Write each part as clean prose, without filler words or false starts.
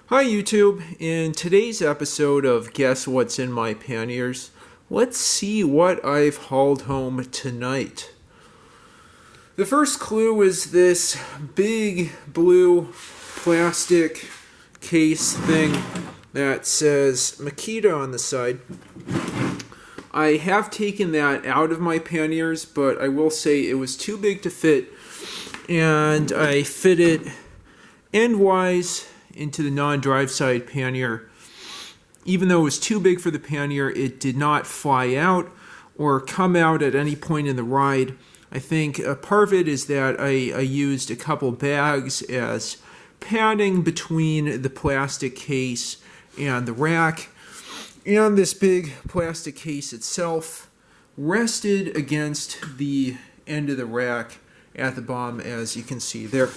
Hi YouTube, in today's episode of Guess What's in My Panniers, let's see what I've hauled home tonight. The first clue is this big blue plastic case thing that says Makita on the side. I have taken that out of my panniers, but I will say it was too big to fit, and I fit it endwise into the non-drive side pannier. Even though it was too big for the pannier, it did not fly out or come out at any point in the ride. I think a part of it is that I used a couple bags as padding between the plastic case and the rack. And this big plastic case itself rested against the end of the rack at the bottom, as you can see there.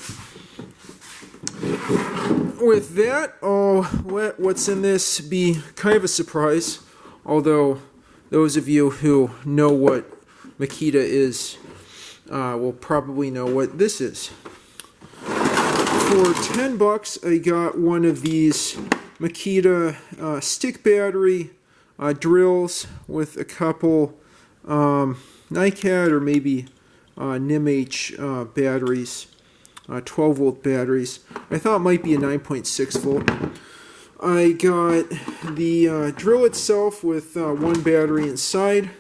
With that, I'll let what's in this be kind of a surprise, although those of you who know what Makita is will probably know what this is. For $10, I got one of these Makita stick battery drills with a couple NiCad or maybe NIMH batteries. 12 volt batteries. I thought it might be a 9.6 volt. I got the drill itself with one battery inside.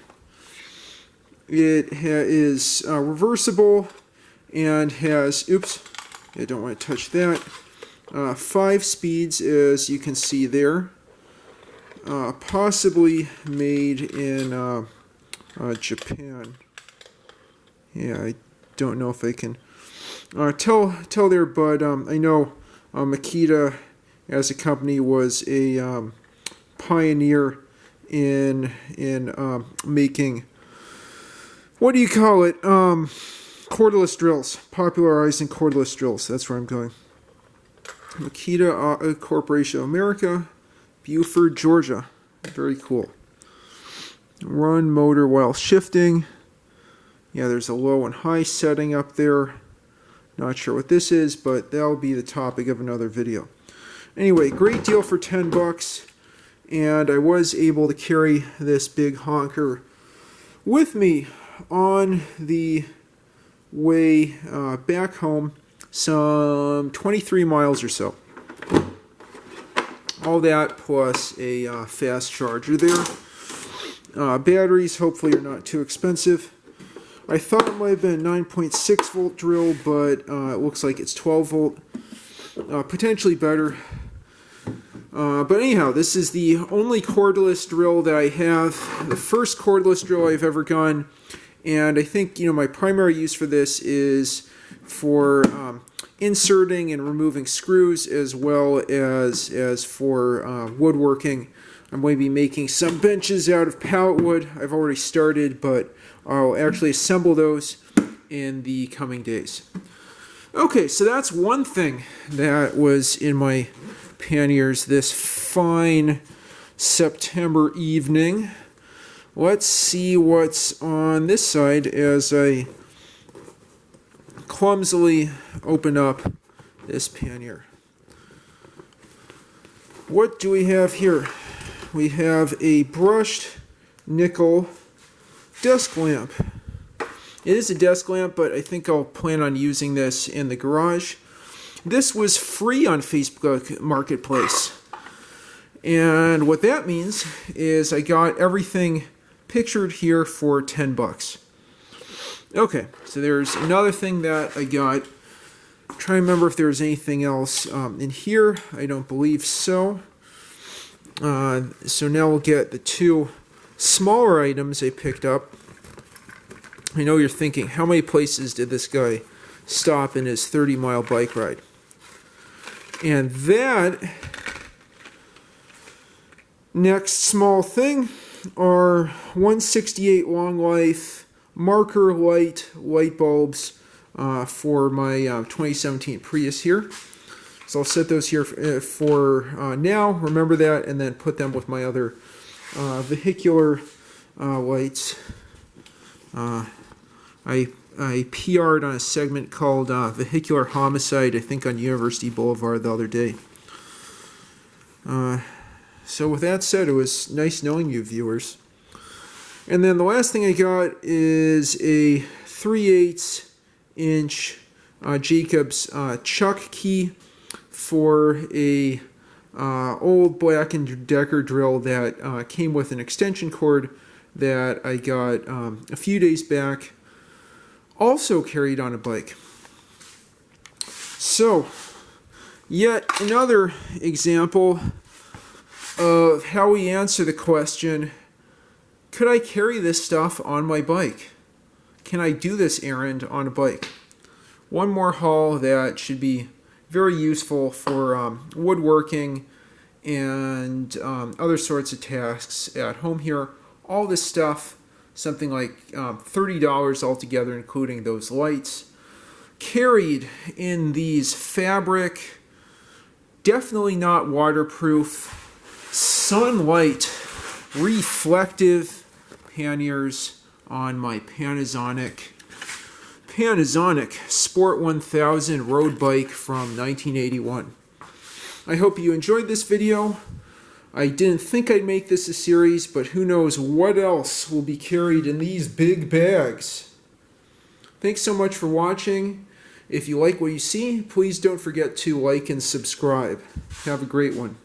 It is reversible and has, I don't want to touch that, 5 speeds, as you can see there. Possibly made in Japan. Yeah, I don't know if I can tell there, but I know Makita as a company was a pioneer in making, what do you call it, cordless drills, popularizing cordless drills. That's where I'm going. Makita Corporation of America, Beaufort, Georgia. Very cool. Run motor while shifting. Yeah, there's a low and high setting up there. Not sure what this is, but that'll be the topic of another video. Anyway, great deal for $10, and I was able to carry this big honker with me on the way back home, some 23 miles or so. All that plus a fast charger there. Batteries hopefully are not too expensive. I thought it might have been a 9.6 volt drill, but it looks like it's 12 volt. Potentially better. But anyhow, this is the only cordless drill that I have. The first cordless drill I've ever done. And I think, my primary use for this is for inserting and removing screws, as well as for woodworking. I'm going to be making some benches out of pallet wood. I've already started, but I'll actually assemble those in the coming days. Okay, so that's one thing that was in my panniers this fine September evening. Let's see what's on this side as I clumsily open up this pannier. What do we have here? We have a brushed nickel desk lamp. It is a desk lamp, but I think I'll plan on using this in the garage. This was free on Facebook Marketplace. And what that means is I got everything pictured here for $10. Okay, so there's another thing that I got. I'm trying to remember if there's anything else in here. I don't believe so. So now we'll get the two smaller items I picked up. I know you're thinking, how many places did this guy stop in his 30-mile bike ride? And that next small thing are 168 long life marker light bulbs for my 2017 Prius here. So I'll set those here for now, remember that, and then put them with my other vehicular lights. I PR'd on a segment called Vehicular Homicide, I think on University Boulevard the other day. So with that said, it was nice knowing you, viewers. And then the last thing I got is a 3/8 inch Jacobs chuck key for a old Black & Decker drill that came with an extension cord that I got a few days back, also carried on a bike. So, yet another example of how we answer the question, could I carry this stuff on my bike? Can I do this errand on a bike? One more haul that should be very useful for woodworking and other sorts of tasks at home here. All this stuff, something like $30 altogether, including those lights, carried in these fabric, definitely not waterproof, sunlight reflective panniers on my Panasonic Sport 1000 road bike from 1981. I hope you enjoyed this video. I didn't think I'd make this a series, but who knows what else will be carried in these big bags. Thanks so much for watching. If you like what you see, please don't forget to like and subscribe. Have a great one.